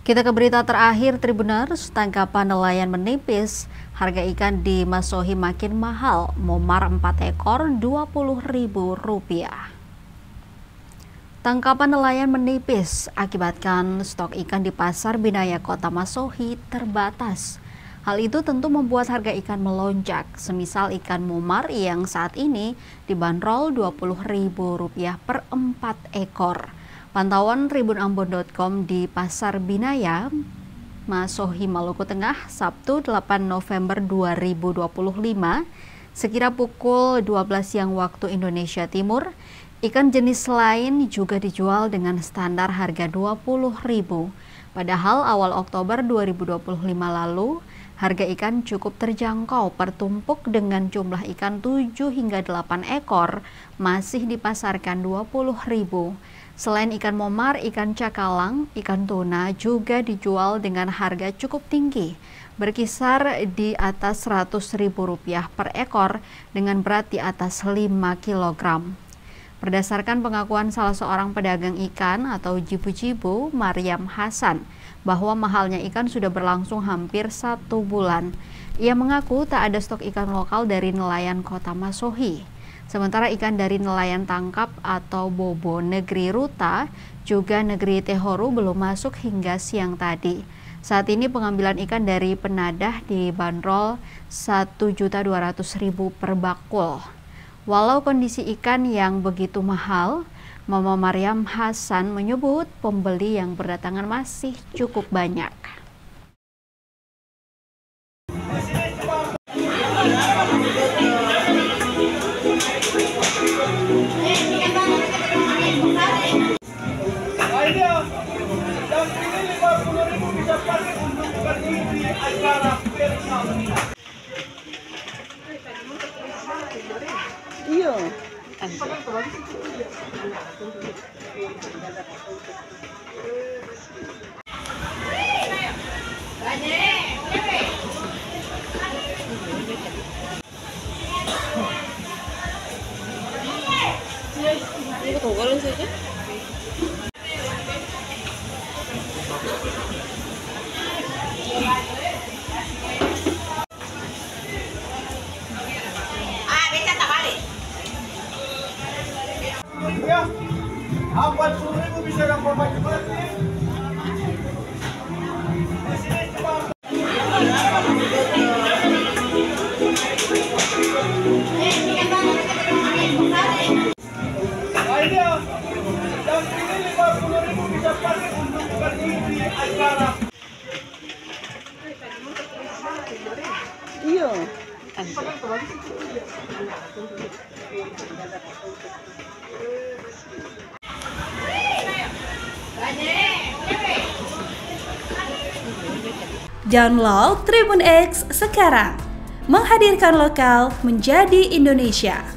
Kita ke berita terakhir, Tribuners. Tangkapan nelayan menipis, harga ikan di Masohi makin mahal, momar 4 ekor Rp20.000. Tangkapan nelayan menipis akibatkan stok ikan di Pasar Binaya Kota Masohi terbatas. Hal itu tentu membuat harga ikan melonjak, semisal ikan momar yang saat ini dibanderol Rp20.000 per 4 ekor. Pantauan tribunambon.com di Pasar Binaya, Masohi, Maluku Tengah, Sabtu 8 November 2025, sekira pukul 12 siang waktu Indonesia Timur, ikan jenis lain juga dijual dengan standar harga Rp20.000. Padahal awal Oktober 2025 lalu, harga ikan cukup terjangkau per tumpuk dengan jumlah ikan 7 hingga 8 ekor masih dipasarkan Rp20.000. Selain ikan momar, ikan cakalang, ikan tuna juga dijual dengan harga cukup tinggi, berkisar di atas Rp100.000 per ekor dengan berat di atas 5 kg. Berdasarkan pengakuan salah seorang pedagang ikan atau jibu-jibu, Maryam Hasan, bahwa mahalnya ikan sudah berlangsung hampir 1 bulan. Ia mengaku tak ada stok ikan lokal dari nelayan Kota Masohi. Sementara ikan dari nelayan tangkap atau bobo negeri Ruta, juga negeri Tehoru belum masuk hingga siang tadi. Saat ini pengambilan ikan dari penadah dibanderol Rp1.200.000 per bakul. Walau kondisi ikan yang begitu mahal, Mama Maryam Hasan menyebut pembeli yang berdatangan masih cukup banyak. Iya. Ini 더 걸은 세지? Ya, 40.000 bisa dapat banyak. Iya. Download Tribun X sekarang, menghadirkan lokal menjadi Indonesia.